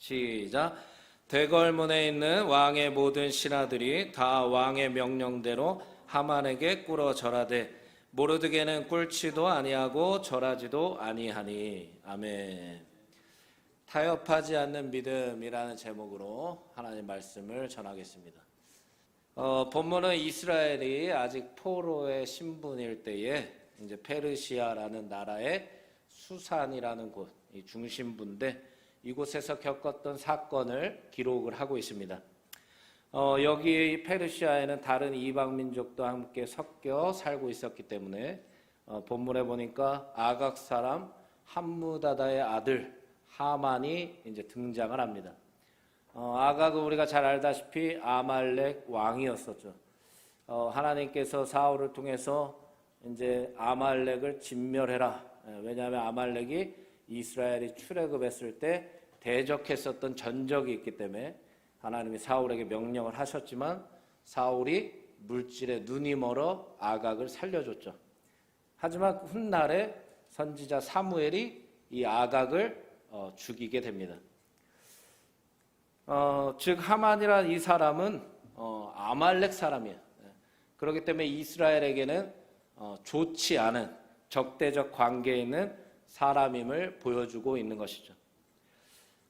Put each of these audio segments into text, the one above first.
시작. 대궐문에 있는 왕의 모든 신하들이 다 왕의 명령대로 하만에게 꿇어 절하되 모르드게는 꿇지도 아니하고 절하지도 아니하니. 아멘. 타협하지 않는 믿음이라는 제목으로 하나님 말씀을 전하겠습니다. 본문은 이스라엘이 아직 포로의 신분일 때에 이제 페르시아라는 나라의 수산이라는 곳, 이 중심부인데 이곳에서 겪었던 사건을 기록을 하고 있습니다. 여기 페르시아에는 다른 이방 민족도 함께 섞여 살고 있었기 때문에 본문에 보니까 아각 사람 함무다다의 아들 하만이 이제 등장을 합니다. 아각은 우리가 잘 알다시피 아말렉 왕이었었죠. 하나님께서 사울을 통해서 이제 아말렉을 진멸해라. 왜냐하면 아말렉이 이스라엘이 출애굽했을 때 대적했었던 전적이 있기 때문에 하나님이 사울에게 명령을 하셨지만 사울이 물질에 눈이 멀어 아각을 살려줬죠. 하지만 훗날에 선지자 사무엘이 이 아각을 죽이게 됩니다. 즉 하만이라는 이 사람은 아말렉 사람이에요. 그렇기 때문에 이스라엘에게는 좋지 않은 적대적 관계에 있는 사람임을 보여주고 있는 것이죠.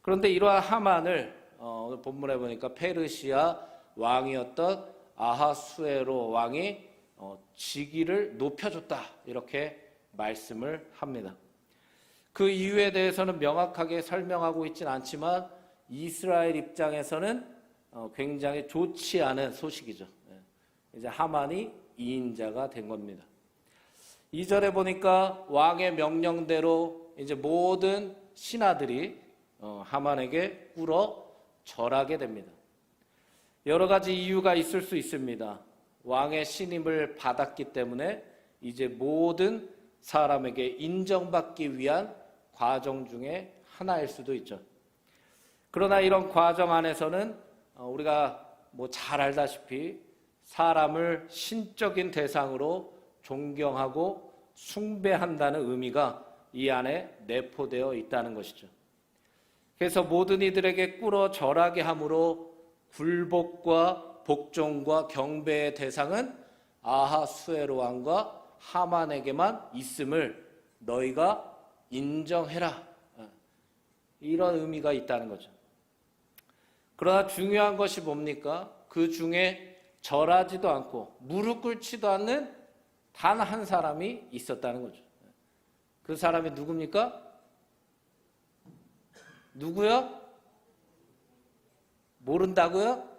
그런데 이러한 하만을 오늘 본문에 보니까 페르시아 왕이었던 아하수에로 왕이 직위를 높여줬다 이렇게 말씀을 합니다. 그 이유에 대해서는 명확하게 설명하고 있지는 않지만 이스라엘 입장에서는 굉장히 좋지 않은 소식이죠. 이제 하만이 이인자가 된 겁니다. 2절에 보니까 왕의 명령대로 이제 모든 신하들이 하만에게 꿇어 절하게 됩니다. 여러 가지 이유가 있을 수 있습니다. 왕의 신임을 받았기 때문에 이제 모든 사람에게 인정받기 위한 과정 중에 하나일 수도 있죠. 그러나 이런 과정 안에서는 우리가 잘 알다시피 사람을 신적인 대상으로 존경하고 숭배한다는 의미가 이 안에 내포되어 있다는 것이죠. 그래서 모든 이들에게 꿇어 절하게 함으로 굴복과 복종과 경배의 대상은 아하수에로 왕과 하만에게만 있음을 너희가 인정해라. 이런 의미가 있다는 거죠. 그러나 중요한 것이 뭡니까? 그 중에 절하지도 않고 무릎 꿇지도 않는 단 한 사람이 있었다는 거죠. 그 사람이 누굽니까? 누구요? 모른다고요?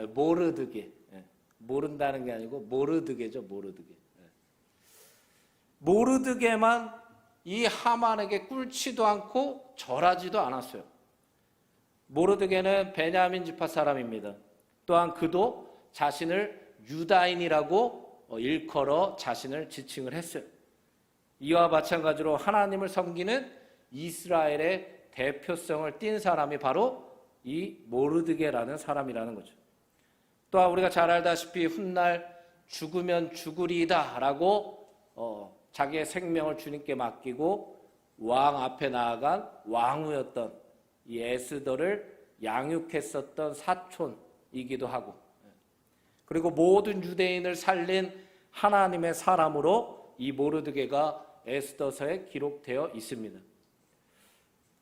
모르드게. 모른다는 게 아니고 모르드게죠. 모르드게. 모르드게만 이 하만에게 꿇지도 않고 절하지도 않았어요. 모르드게는 베냐민 지파 사람입니다. 또한 그도 자신을 유다인이라고 일컬어 자신을 지칭을 했어요. 이와 마찬가지로 하나님을 섬기는 이스라엘의 대표성을 띈 사람이 바로 이 모르드게라는 사람이라는 거죠. 또한 우리가 잘 알다시피 훗날 죽으면 죽으리이다 라고 자기의 생명을 주님께 맡기고 왕 앞에 나아간 왕후였던 이 에스더를 양육했었던 사촌이기도 하고, 그리고 모든 유대인을 살린 하나님의 사람으로 이 모르드게가 에스더서에 기록되어 있습니다.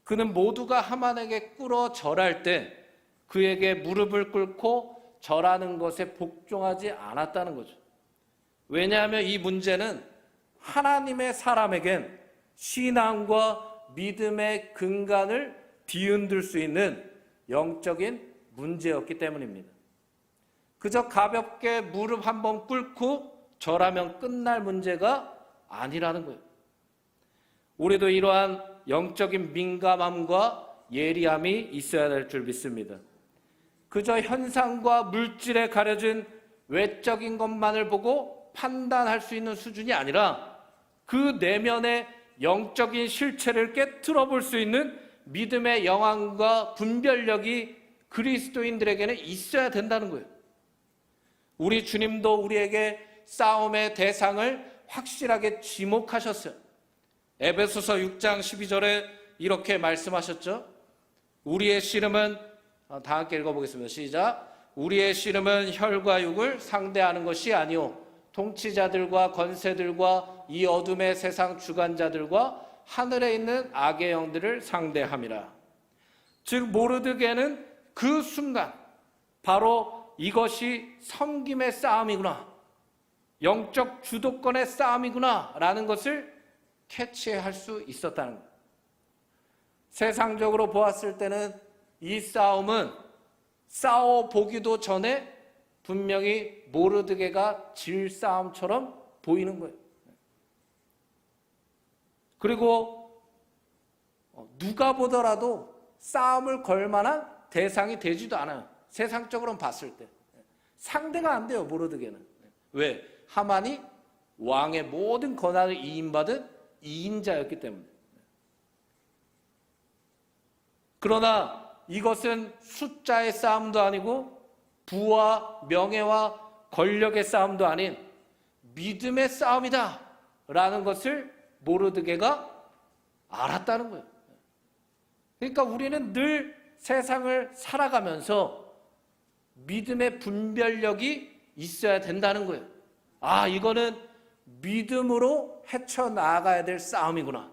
그는 모두가 하만에게 꿇어 절할 때 그에게 무릎을 꿇고 절하는 것에 복종하지 않았다는 거죠. 왜냐하면 이 문제는 하나님의 사람에겐 신앙과 믿음의 근간을 뒤흔들 수 있는 영적인 문제였기 때문입니다. 그저 가볍게 무릎 한번 꿇고 절하면 끝날 문제가 아니라는 거예요. 우리도 이러한 영적인 민감함과 예리함이 있어야 될 줄 믿습니다. 그저 현상과 물질에 가려진 외적인 것만을 보고 판단할 수 있는 수준이 아니라 그 내면의 영적인 실체를 깨트려 볼 수 있는 믿음의 영향과 분별력이 그리스도인들에게는 있어야 된다는 거예요. 우리 주님도 우리에게 싸움의 대상을 확실하게 지목하셨어요. 에베소서 6장 12절에 이렇게 말씀하셨죠. 우리의 씨름은 다 함께 읽어보겠습니다. 시작. 우리의 씨름은 혈과 육을 상대하는 것이 아니오 통치자들과 권세들과 이 어둠의 세상 주관자들과 하늘에 있는 악의 영들을 상대함이라. 즉 모르드게는 그 순간 바로 이것이 섬김의 싸움이구나, 영적 주도권의 싸움이구나 라는 것을 캐치할 수 있었다는 거예요. 세상적으로 보았을 때는 이 싸움은 싸워보기도 전에 분명히 모르드게가 질 싸움처럼 보이는 거예요. 그리고 누가 보더라도 싸움을 걸 만한 대상이 되지도 않아요. 세상적으로는 봤을 때 상대가 안 돼요. 모르드게는. 왜? 하만이 왕의 모든 권한을 이임받은 2인자였기 때문에. 그러나 이것은 숫자의 싸움도 아니고 부와 명예와 권력의 싸움도 아닌 믿음의 싸움이다 라는 것을 모르드게가 알았다는 거예요. 그러니까 우리는 늘 세상을 살아가면서 믿음의 분별력이 있어야 된다는 거예요. 아, 이거는 믿음으로 헤쳐나가야 될 싸움이구나.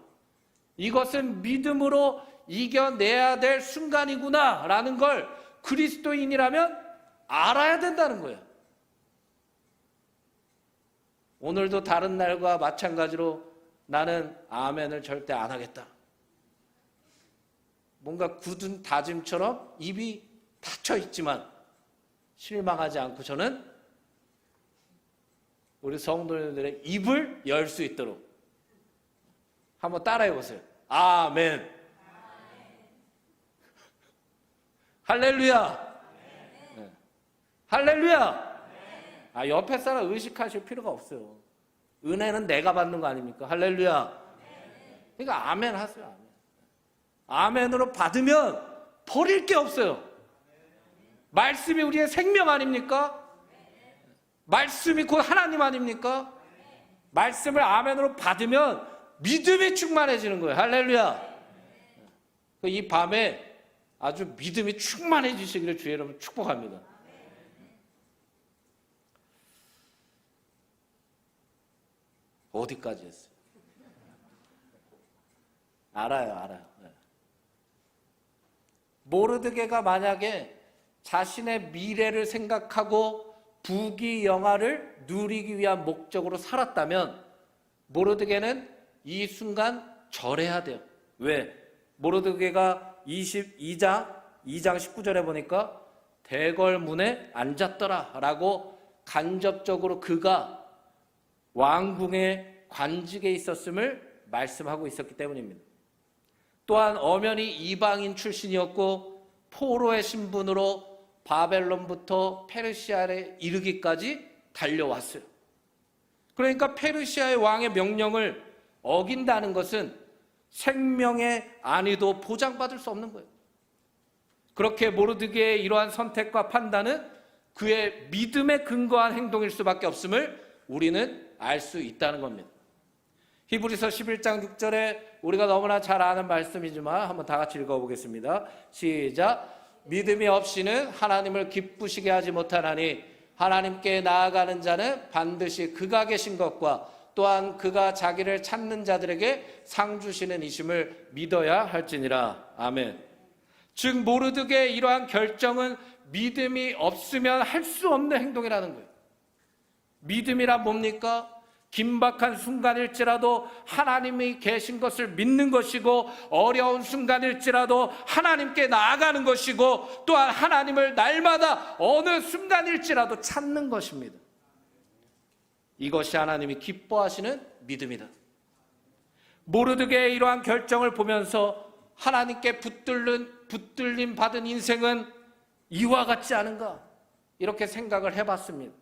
이것은 믿음으로 이겨내야 될 순간이구나 라는 걸 그리스도인이라면 알아야 된다는 거예요. 오늘도 다른 날과 마찬가지로 나는 아멘을 절대 안 하겠다. 뭔가 굳은 다짐처럼 입이 닫혀 있지만 실망하지 않고 저는 우리 성도님들의 입을 열 수 있도록 한번 따라해 보세요. 아멘. 할렐루야. 네. 할렐루야. 아, 옆에 사람 의식하실 필요가 없어요. 은혜는 내가 받는 거 아닙니까? 할렐루야. 그러니까 아멘 하세요. 아멘. 아멘으로 받으면 버릴 게 없어요. 말씀이 우리의 생명 아닙니까? 말씀이 곧 하나님 아닙니까? 말씀을 아멘으로 받으면 믿음이 충만해지는 거예요. 할렐루야. 이 밤에 아주 믿음이 충만해지시기를 주의 이름으로 축복합니다. 어디까지 했어요? 알아요. 모르드게가 만약에 자신의 미래를 생각하고 부귀영화를 누리기 위한 목적으로 살았다면 모르드게는 이 순간 절해야 돼요. 왜? 모르드게가 22장 19절에 보니까 대궐문에 앉았더라 라고 간접적으로 그가 왕궁의 관직에 있었음을 말씀하고 있었기 때문입니다. 또한 엄연히 이방인 출신이었고 포로의 신분으로 바벨론부터 페르시아에 이르기까지 달려왔어요. 그러니까 페르시아의 왕의 명령을 어긴다는 것은 생명의 안위도 보장받을 수 없는 거예요. 그렇게 모르드게의 이러한 선택과 판단은 그의 믿음에 근거한 행동일 수밖에 없음을 우리는 알 수 있다는 겁니다. 히브리서 11장 6절에 우리가 너무나 잘 아는 말씀이지만 한번 다 같이 읽어보겠습니다. 시작. 믿음이 없이는 하나님을 기쁘시게 하지 못하나니 하나님께 나아가는 자는 반드시 그가 계신 것과 또한 그가 자기를 찾는 자들에게 상 주시는 이심을 믿어야 할지니라. 아멘. 즉 모르드게의 이러한 결정은 믿음이 없으면 할 수 없는 행동이라는 거예요. 믿음이란 뭡니까? 긴박한 순간일지라도 하나님이 계신 것을 믿는 것이고 어려운 순간일지라도 하나님께 나아가는 것이고 또한 하나님을 날마다 어느 순간일지라도 찾는 것입니다. 이것이 하나님이 기뻐하시는 믿음이다. 모르드게의 이러한 결정을 보면서 하나님께 붙들림 받은 인생은 이와 같지 않은가 이렇게 생각을 해봤습니다.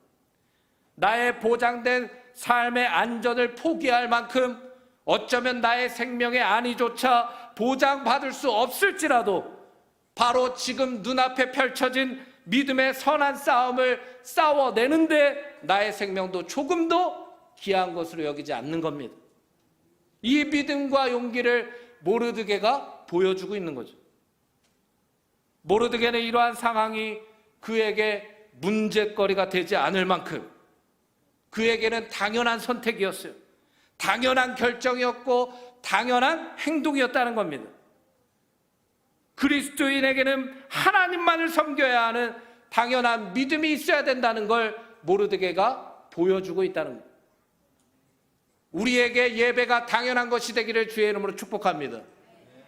나의 보장된 삶의 안전을 포기할 만큼 어쩌면 나의 생명의 안위조차 보장받을 수 없을지라도 바로 지금 눈앞에 펼쳐진 믿음의 선한 싸움을 싸워내는데 나의 생명도 조금도 귀한 것으로 여기지 않는 겁니다. 이 믿음과 용기를 모르드게가 보여주고 있는 거죠. 모르드게는 이러한 상황이 그에게 문제거리가 되지 않을 만큼 그에게는 당연한 선택이었어요. 당연한 결정이었고 당연한 행동이었다는 겁니다. 그리스도인에게는 하나님만을 섬겨야 하는 당연한 믿음이 있어야 된다는 걸 모르드게가 보여주고 있다는 거예요. 우리에게 예배가 당연한 것이 되기를 주의 이름으로 축복합니다.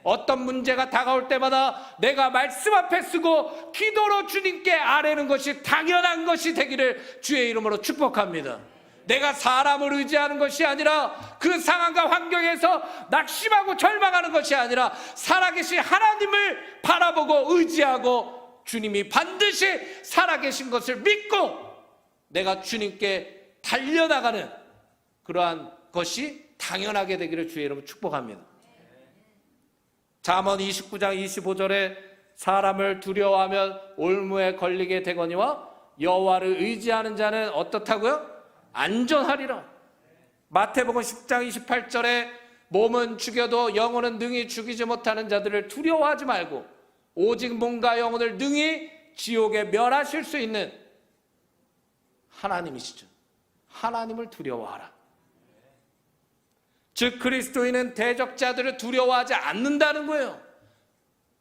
어떤 문제가 다가올 때마다 내가 말씀 앞에 쓰고 기도로 주님께 아뢰는 것이 당연한 것이 되기를 주의 이름으로 축복합니다. 내가 사람을 의지하는 것이 아니라 그 상황과 환경에서 낙심하고 절망하는 것이 아니라 살아계신 하나님을 바라보고 의지하고 주님이 반드시 살아계신 것을 믿고 내가 주님께 달려나가는 그러한 것이 당연하게 되기를 주의 이름으로 축복합니다. 잠언 29장 25절에 사람을 두려워하면 올무에 걸리게 되거니와 여호와를 의지하는 자는 어떻다고요? 안전하리라. 마태복음 10장 28절에 몸은 죽여도 영혼은 능히 죽이지 못하는 자들을 두려워하지 말고 오직 몸과 영혼을 능히 지옥에 멸하실 수 있는 하나님이시죠. 하나님을 두려워하라. 즉 그리스도인은 대적자들을 두려워하지 않는다는 거예요.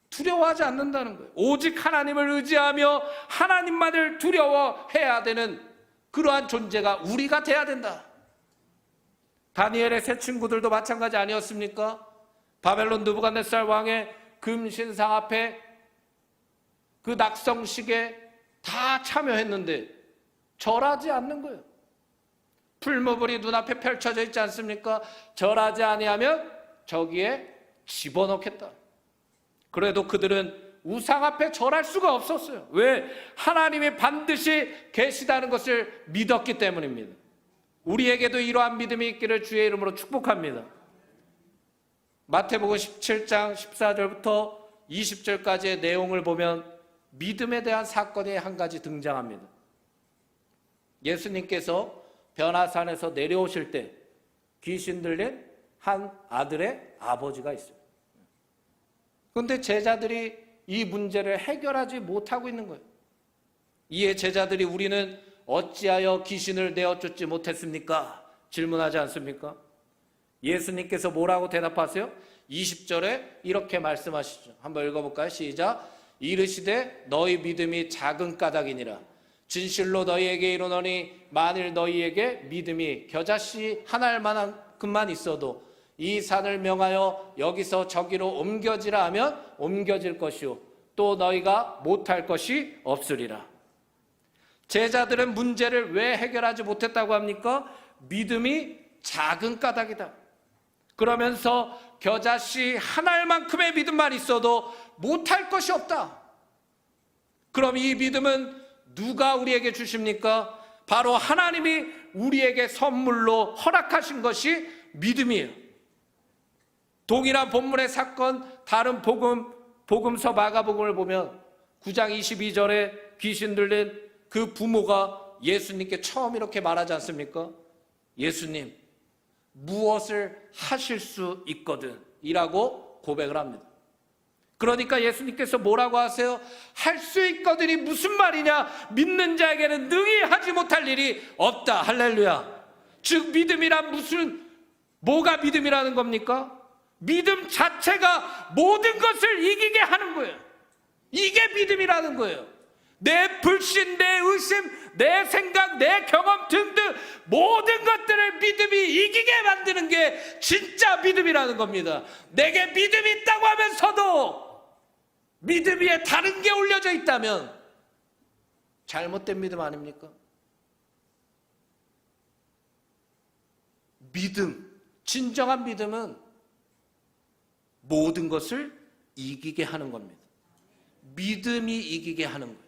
두려워하지 않는다는 거예요. 오직 하나님을 의지하며 하나님만을 두려워해야 되는 그러한 존재가 우리가 돼야 된다. 다니엘의 세 친구들도 마찬가지 아니었습니까? 바벨론 느부갓네살 왕의 금신상 앞에 그 낙성식에 다 참여했는데 절하지 않는 거예요. 풀무불이 눈앞에 펼쳐져 있지 않습니까? 절하지 아니하면 저기에 집어넣겠다. 그래도 그들은 우상 앞에 절할 수가 없었어요. 왜? 하나님이 반드시 계시다는 것을 믿었기 때문입니다. 우리에게도 이러한 믿음이 있기를 주의 이름으로 축복합니다. 마태복음 17장 14절부터 20절까지의 내용을 보면 믿음에 대한 사건이 한 가지 등장합니다. 예수님께서 변화산에서 내려오실 때 귀신 들린 한 아들의 아버지가 있어요. 그런데 제자들이 이 문제를 해결하지 못하고 있는 거예요. 이에 제자들이 우리는 어찌하여 귀신을 내어쫓지 못했습니까? 질문하지 않습니까? 예수님께서 뭐라고 대답하세요? 20절에 이렇게 말씀하시죠. 한번 읽어볼까요? 시작. 이르시되 너희 믿음이 작은 까닭이니라. 진실로 너희에게 이르노니 만일 너희에게 믿음이 겨자씨 한 알만큼만 있어도 이 산을 명하여 여기서 저기로 옮겨지라 하면 옮겨질 것이요 또 너희가 못할 것이 없으리라. 제자들은 문제를 왜 해결하지 못했다고 합니까? 믿음이 작은 까닭이다. 그러면서 겨자씨 한 알만큼의 믿음만 있어도 못할 것이 없다. 그럼 이 믿음은 누가 우리에게 주십니까? 바로 하나님이 우리에게 선물로 허락하신 것이 믿음이에요. 동일한 본문의 사건, 다른 복음서 마가복음을 보면 9장 22절에 귀신 들린 그 부모가 예수님께 처음 이렇게 말하지 않습니까? 예수님, 무엇을 하실 수 있거든 이라고 고백을 합니다. 그러니까 예수님께서 뭐라고 하세요? 할 수 있거든이 무슨 말이냐? 믿는 자에게는 능히 하지 못할 일이 없다. 할렐루야. 즉 믿음이란 뭐가 믿음이라는 겁니까? 믿음 자체가 모든 것을 이기게 하는 거예요. 이게 믿음이라는 거예요. 내 불신, 내 의심, 내 생각, 내 경험 등등 모든 것들을 믿음이 이기게 만드는 게 진짜 믿음이라는 겁니다. 내게 믿음이 있다고 하면서도 믿음 위에 다른 게 올려져 있다면 잘못된 믿음 아닙니까? 믿음, 진정한 믿음은 모든 것을 이기게 하는 겁니다. 믿음이 이기게 하는 거예요.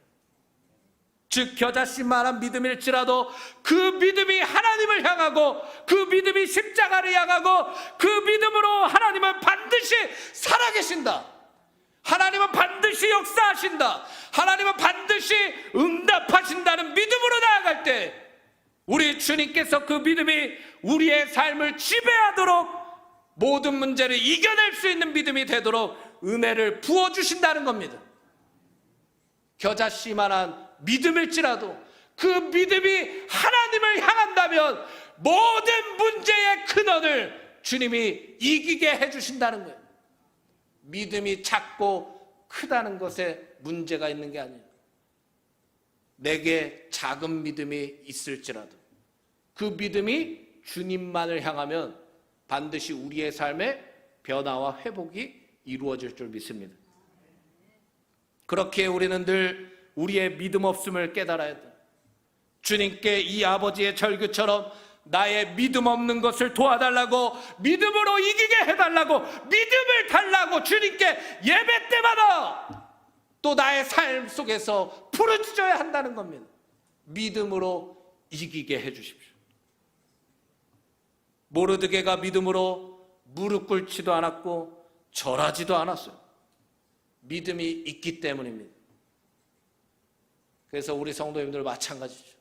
즉 겨자씨만한 믿음일지라도 그 믿음이 하나님을 향하고 그 믿음이 십자가를 향하고 그 믿음으로 하나님은 반드시 살아계신다. 하나님은 반드시 역사하신다. 하나님은 반드시 응답하신다는 믿음으로 나아갈 때 우리 주님께서 그 믿음이 우리의 삶을 지배하도록 모든 문제를 이겨낼 수 있는 믿음이 되도록 은혜를 부어주신다는 겁니다. 겨자씨만한 믿음일지라도 그 믿음이 하나님을 향한다면 모든 문제의 근원을 주님이 이기게 해주신다는 거예요. 믿음이 작고 크다는 것에 문제가 있는 게 아니에요. 내게 작은 믿음이 있을지라도 그 믿음이 주님만을 향하면 반드시 우리의 삶에 변화와 회복이 이루어질 줄 믿습니다. 그렇게 우리는 늘 우리의 믿음 없음을 깨달아야 돼. 주님께 이 아버지의 절규처럼 나의 믿음 없는 것을 도와달라고, 믿음으로 이기게 해달라고, 믿음을 달라고 주님께 예배 때마다 또 나의 삶 속에서 부르짖어야 한다는 겁니다. 믿음으로 이기게 해주십시오. 모르드게가 믿음으로 무릎 꿇지도 않았고 절하지도 않았어요. 믿음이 있기 때문입니다. 그래서 우리 성도님들 마찬가지죠.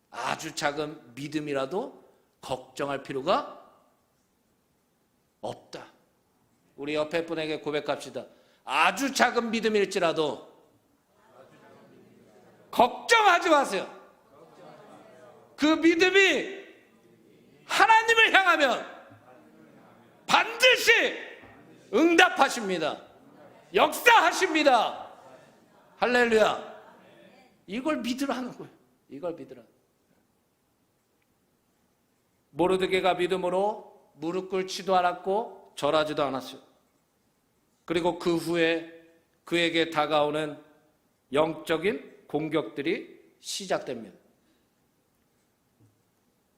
아주 작은 믿음이라도 걱정할 필요가 없다. 우리 옆에 분에게 고백합시다. 아주 작은 믿음일지라도 걱정하지 마세요. 그 믿음이 하나님을 향하면 반드시 응답하십니다. 역사하십니다. 할렐루야. 이걸 믿으라는 거예요. 이걸 믿으라. 모르드게가 믿음으로 무릎 꿇지도 않았고 절하지도 않았어요. 그리고 그 후에 그에게 다가오는 영적인 공격들이 시작됩니다.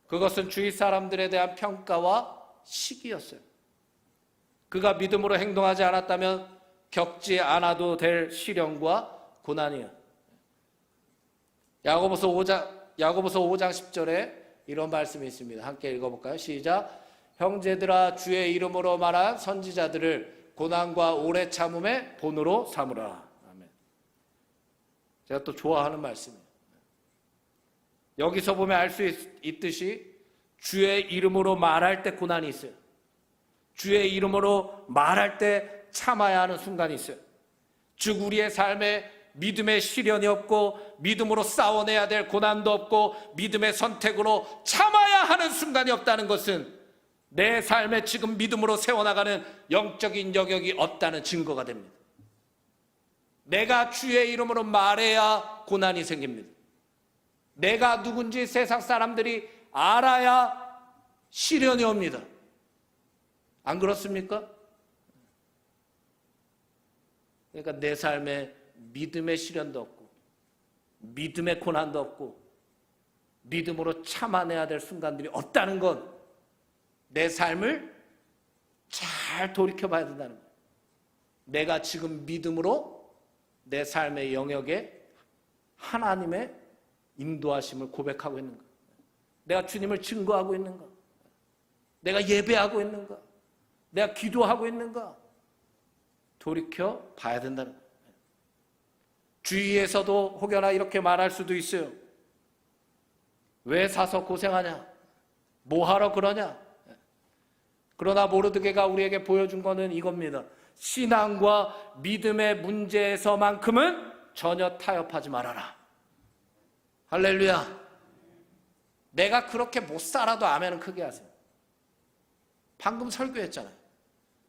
그것은 주위 사람들에 대한 평가와 시기였어요. 그가 믿음으로 행동하지 않았다면 겪지 않아도 될 시련과 고난이에요. 야고보서 5장 10절에 이런 말씀이 있습니다. 함께 읽어볼까요? 시작. 형제들아, 주의 이름으로 말한 선지자들을 고난과 오래 참음의 본으로 삼으라. 아멘. 제가 또 좋아하는 말씀이에요. 여기서 보면 알 수 있듯이 주의 이름으로 말할 때 고난이 있어요. 주의 이름으로 말할 때 참아야 하는 순간이 있어요. 즉 우리의 삶에 믿음의 시련이 없고 믿음으로 싸워내야 될 고난도 없고 믿음의 선택으로 참아야 하는 순간이 없다는 것은 내 삶에 지금 믿음으로 세워나가는 영적인 영역이 없다는 증거가 됩니다. 내가 주의 이름으로 말해야 고난이 생깁니다. 내가 누군지 세상 사람들이 알아야 시련이 옵니다. 안 그렇습니까? 그러니까 내 삶에 믿음의 시련도 없고 믿음의 고난도 없고 믿음으로 참아내야 될 순간들이 없다는 건 내 삶을 잘 돌이켜봐야 된다는 거예요. 내가 지금 믿음으로 내 삶의 영역에 하나님의 인도하심을 고백하고 있는가? 내가 주님을 증거하고 있는가? 내가 예배하고 있는가? 내가 기도하고 있는가? 돌이켜 봐야 된다는 거예요. 주위에서도 혹여나 이렇게 말할 수도 있어요. 왜 사서 고생하냐? 뭐하러 그러냐? 그러나 모르드게가 우리에게 보여준 것은 이겁니다. 신앙과 믿음의 문제에서만큼은 전혀 타협하지 말아라. 할렐루야. 내가 그렇게 못 살아도 아멘은 크게 하세요. 방금 설교했잖아요.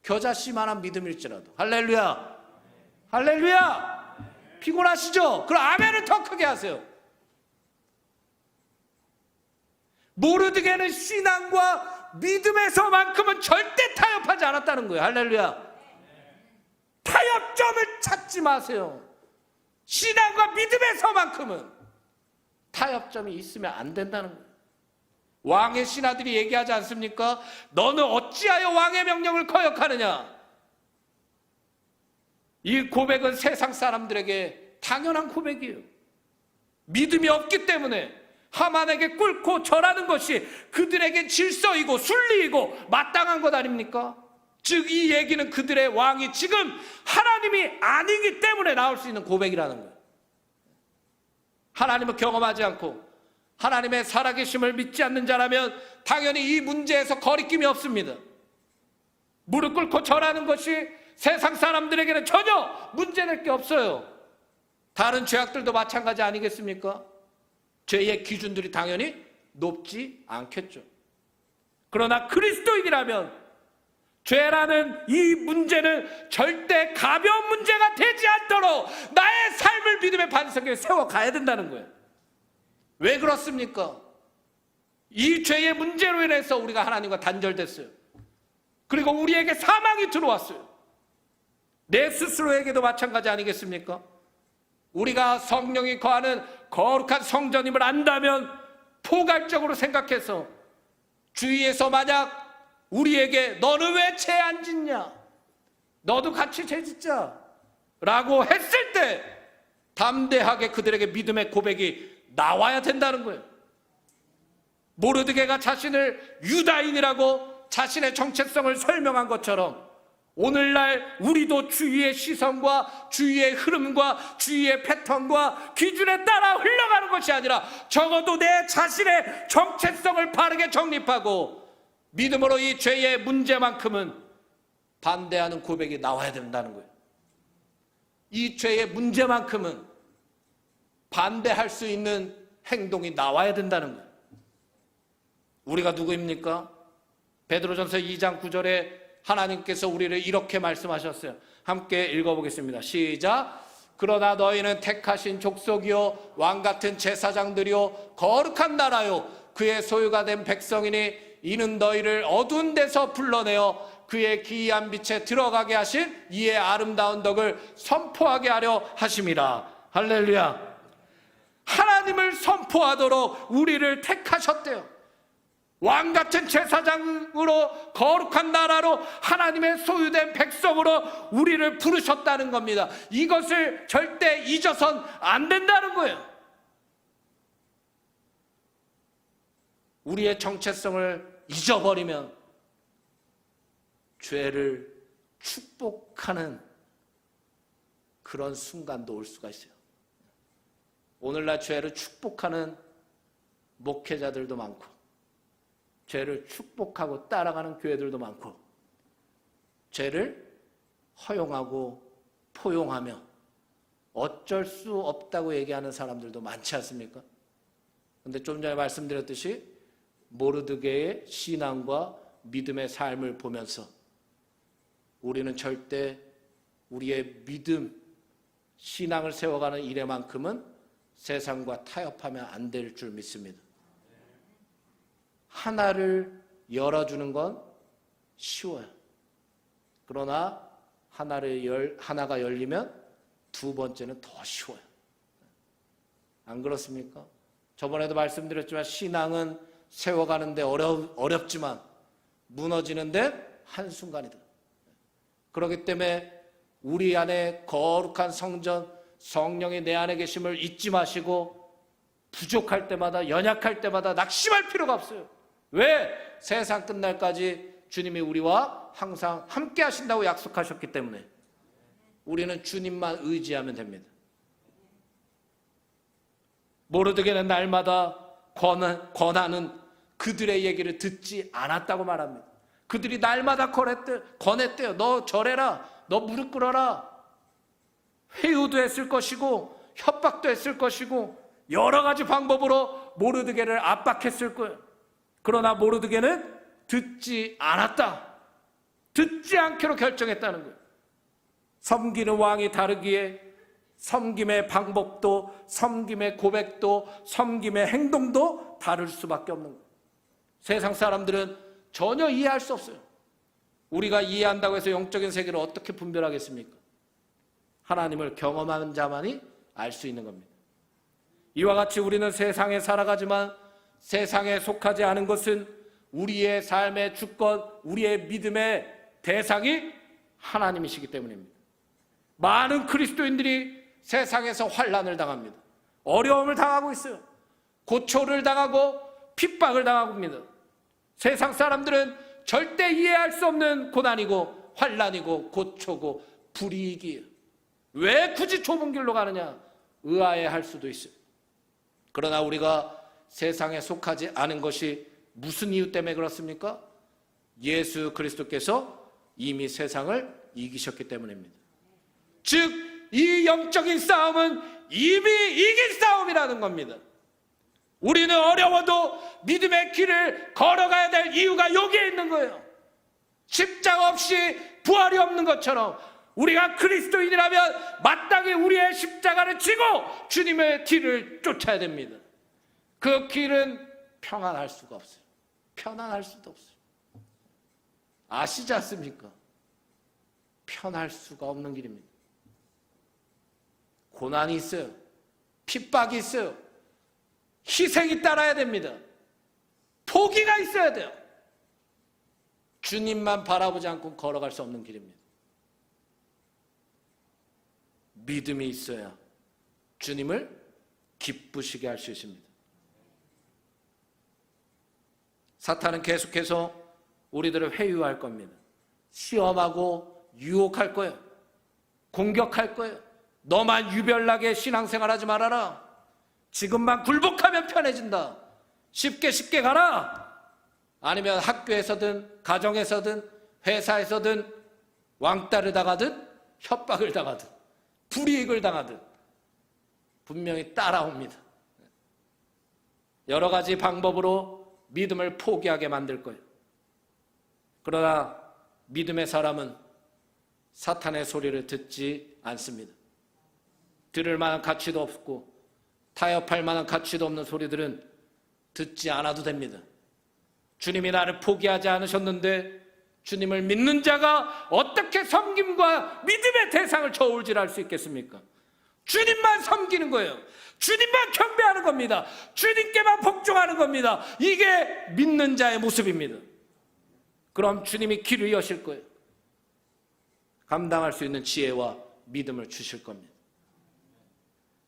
겨자씨만한 믿음일지라도. 할렐루야. 할렐루야. 피곤하시죠? 그럼 아멘을 더 크게 하세요. 모르드게는 신앙과 믿음에서만큼은 절대 타협하지 않았다는 거예요. 할렐루야. 타협점을 찾지 마세요. 신앙과 믿음에서만큼은 타협점이 있으면 안 된다는 거예요. 왕의 신하들이 얘기하지 않습니까? 너는 어찌하여 왕의 명령을 거역하느냐? 이 고백은 세상 사람들에게 당연한 고백이에요. 믿음이 없기 때문에 하만에게 꿇고 절하는 것이 그들에게 질서이고 순리이고 마땅한 것 아닙니까? 즉 이 얘기는 그들의 왕이 지금 하나님이 아니기 때문에 나올 수 있는 고백이라는 거예요. 하나님을 경험하지 않고 하나님의 살아계심을 믿지 않는 자라면 당연히 이 문제에서 거리낌이 없습니다. 무릎 꿇고 절하는 것이 세상 사람들에게는 전혀 문제될 게 없어요. 다른 죄악들도 마찬가지 아니겠습니까? 죄의 기준들이 당연히 높지 않겠죠. 그러나 그리스도인이라면 죄라는 이 문제는 절대 가벼운 문제가 되지 않도록 나의 삶을 믿음의 반석에 세워가야 된다는 거예요. 왜 그렇습니까? 이 죄의 문제로 인해서 우리가 하나님과 단절됐어요. 그리고 우리에게 사망이 들어왔어요. 내 스스로에게도 마찬가지 아니겠습니까? 우리가 성령이 거하는 거룩한 성전임을 안다면 포괄적으로 생각해서 주위에서 만약 우리에게 너는 왜 죄 안 짓냐? 너도 같이 죄 짓자 라고 했을 때 담대하게 그들에게 믿음의 고백이 나와야 된다는 거예요. 모르드게가 자신을 유다인이라고 자신의 정체성을 설명한 것처럼 오늘날 우리도 주위의 시선과 주위의 흐름과 주위의 패턴과 기준에 따라 흘러가는 것이 아니라 적어도 내 자신의 정체성을 바르게 정립하고 믿음으로 이 죄의 문제만큼은 반대하는 고백이 나와야 된다는 거예요. 이 죄의 문제만큼은 반대할 수 있는 행동이 나와야 된다는 거예요. 우리가 누구입니까? 베드로전서 2장 9절에 하나님께서 우리를 이렇게 말씀하셨어요. 함께 읽어보겠습니다. 시작. 그러나 너희는 택하신 족속이요 왕같은 제사장들이요 거룩한 나라요 그의 소유가 된 백성이니 이는 너희를 어두운 데서 불러내어 그의 기이한 빛에 들어가게 하신 이의 아름다운 덕을 선포하게 하려 하심이라. 할렐루야. 하나님을 선포하도록 우리를 택하셨대요. 왕같은 제사장으로 거룩한 나라로 하나님의 소유된 백성으로 우리를 부르셨다는 겁니다. 이것을 절대 잊어선 안 된다는 거예요. 우리의 정체성을 잊어버리면 죄를 축복하는 그런 순간도 올 수가 있어요. 오늘날 죄를 축복하는 목회자들도 많고 죄를 축복하고 따라가는 교회들도 많고 죄를 허용하고 포용하며 어쩔 수 없다고 얘기하는 사람들도 많지 않습니까? 그런데 좀 전에 말씀드렸듯이 모르드게의 신앙과 믿음의 삶을 보면서 우리는 절대 우리의 믿음, 신앙을 세워가는 일에만큼은 세상과 타협하면 안 될 줄 믿습니다. 하나를 열어주는 건 쉬워요. 그러나 하나가 열리면 두 번째는 더 쉬워요. 안 그렇습니까? 저번에도 말씀드렸지만 신앙은 세워가는데 어렵지만 무너지는데 한순간이다. 그렇기 때문에 우리 안에 거룩한 성전, 성령이 내 안에 계심을 잊지 마시고 부족할 때마다, 연약할 때마다 낙심할 필요가 없어요. 왜? 세상 끝날까지 주님이 우리와 항상 함께 하신다고 약속하셨기 때문에 우리는 주님만 의지하면 됩니다. 모르드게는 날마다 권하는 그들의 얘기를 듣지 않았다고 말합니다. 그들이 날마다 권했대요. 너 절해라. 너 무릎 꿇어라. 회유도 했을 것이고 협박도 했을 것이고 여러 가지 방법으로 모르드게를 압박했을 거예요. 그러나 모르드게는 듣지 않았다. 듣지 않기로 결정했다는 거예요. 섬기는 왕이 다르기에 섬김의 방법도, 섬김의 고백도, 섬김의 행동도 다를 수밖에 없는 거예요. 세상 사람들은 전혀 이해할 수 없어요. 우리가 이해한다고 해서 영적인 세계를 어떻게 분별하겠습니까? 하나님을 경험한 자만이 알 수 있는 겁니다. 이와 같이 우리는 세상에 살아가지만 세상에 속하지 않은 것은 우리의 삶의 주권, 우리의 믿음의 대상이 하나님이시기 때문입니다. 많은 그리스도인들이 세상에서 환난을 당합니다. 어려움을 당하고 있어요. 고초를 당하고 핍박을 당하고 있습니다. 세상 사람들은 절대 이해할 수 없는 고난이고 환난이고 고초고 불이익이에요. 왜 굳이 좁은 길로 가느냐? 의아해할 수도 있어요. 그러나 우리가 세상에 속하지 않은 것이 무슨 이유 때문에 그렇습니까? 예수 그리스도께서 이미 세상을 이기셨기 때문입니다. 즉 이 영적인 싸움은 이미 이긴 싸움이라는 겁니다. 우리는 어려워도 믿음의 길을 걸어가야 될 이유가 여기에 있는 거예요. 십자가 없이 부활이 없는 것처럼 우리가 그리스도인이라면 마땅히 우리의 십자가를 지고 주님의 길을 쫓아야 됩니다. 그 길은 평안할 수가 없어요. 편안할 수도 없어요. 아시지 않습니까? 편할 수가 없는 길입니다. 고난이 있어요. 핍박이 있어요. 희생이 따라야 됩니다. 포기가 있어야 돼요. 주님만 바라보지 않고 걸어갈 수 없는 길입니다. 믿음이 있어야 주님을 기쁘시게 할 수 있습니다. 사탄은 계속해서 우리들을 회유할 겁니다. 시험하고 유혹할 거예요. 공격할 거예요. 너만 유별나게 신앙생활하지 말아라. 지금만 굴복하면 편해진다. 쉽게 가라. 아니면 학교에서든 가정에서든 회사에서든 왕따를 당하든 협박을 당하든 불이익을 당하든 분명히 따라옵니다. 여러 가지 방법으로 믿음을 포기하게 만들 거예요. 그러나 믿음의 사람은 사탄의 소리를 듣지 않습니다. 들을 만한 가치도 없고 타협할 만한 가치도 없는 소리들은 듣지 않아도 됩니다. 주님이 나를 포기하지 않으셨는데 주님을 믿는 자가 어떻게 섬김과 믿음의 대상을 저울질할 수 있겠습니까? 주님만 섬기는 거예요. 주님만 경배하는 겁니다. 주님께만 복종하는 겁니다. 이게 믿는 자의 모습입니다. 그럼 주님이 길을 여실 거예요. 감당할 수 있는 지혜와 믿음을 주실 겁니다.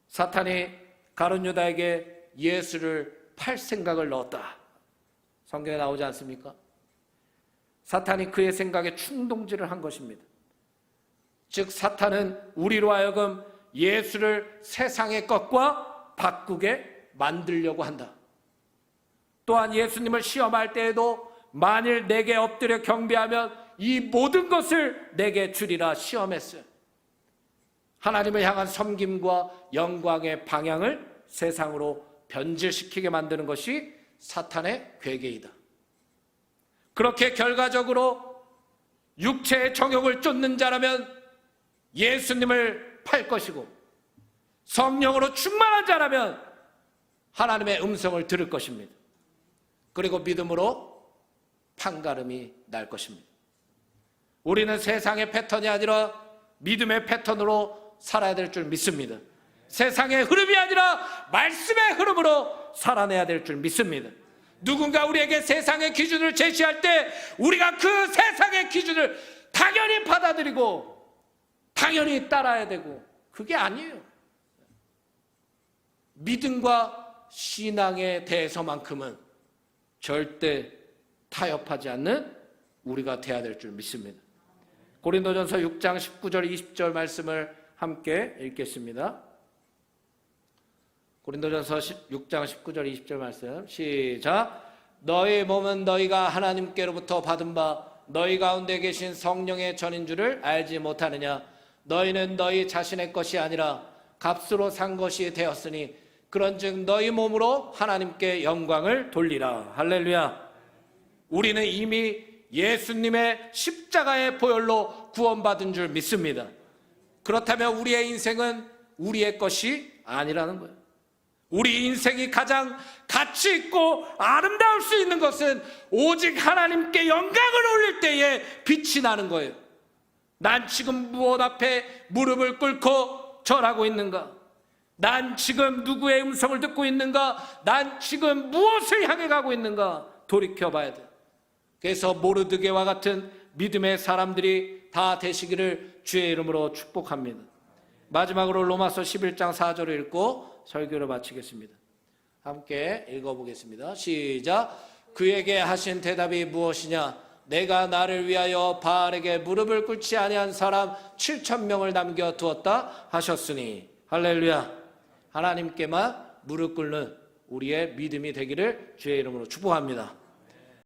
사탄이 가룟 유다에게 예수를 팔 생각을 넣었다. 성경에 나오지 않습니까? 사탄이 그의 생각에 충동질을 한 것입니다. 즉 사탄은 우리로 하여금 예수를 세상의 것과 바꾸게 만들려고 한다. 또한 예수님을 시험할 때에도 만일 내게 엎드려 경배하면 이 모든 것을 내게 주리라 시험했어요. 하나님을 향한 섬김과 영광의 방향을 세상으로 변질시키게 만드는 것이 사탄의 괴계이다. 그렇게 결과적으로 육체의 정욕을 쫓는 자라면 예수님을 팔 것이고 성령으로 충만한 자라면 하나님의 음성을 들을 것입니다. 그리고 믿음으로 판가름이 날 것입니다. 우리는 세상의 패턴이 아니라 믿음의 패턴으로 살아야 될 줄 믿습니다. 세상의 흐름이 아니라 말씀의 흐름으로 살아내야 될 줄 믿습니다. 누군가 우리에게 세상의 기준을 제시할 때 우리가 그 세상의 기준을 당연히 받아들이고 당연히 따라야 되고 그게 아니에요. 믿음과 신앙에 대해서만큼은 절대 타협하지 않는 우리가 돼야 될 줄 믿습니다. 고린도전서 6장 19절 20절 말씀을 함께 읽겠습니다. 고린도전서 6장 19절 20절 말씀 시작. 너희 몸은 너희가 하나님께로부터 받은 바 너희 가운데 계신 성령의 전인 줄을 알지 못하느냐. 너희는 너희 자신의 것이 아니라 값으로 산 것이 되었으니 그런즉 너희 몸으로 하나님께 영광을 돌리라. 할렐루야. 우리는 이미 예수님의 십자가의 보혈로 구원받은 줄 믿습니다. 그렇다면 우리의 인생은 우리의 것이 아니라는 거예요. 우리 인생이 가장 가치 있고 아름다울 수 있는 것은 오직 하나님께 영광을 올릴 때에 빛이 나는 거예요. 난 지금 무엇 앞에 무릎을 꿇고 절하고 있는가? 난 지금 누구의 음성을 듣고 있는가? 난 지금 무엇을 향해 가고 있는가? 돌이켜봐야 돼. 그래서 모르드게와 같은 믿음의 사람들이 다 되시기를 주의 이름으로 축복합니다. 마지막으로 로마서 11장 4절을 읽고 설교를 마치겠습니다. 함께 읽어보겠습니다. 시작. 그에게 하신 대답이 무엇이냐? 내가 나를 위하여 바알에게 무릎을 꿇지 아니한 사람 7,000명을 남겨두었다 하셨으니. 할렐루야. 하나님께만 무릎 꿇는 우리의 믿음이 되기를 주의 이름으로 축복합니다.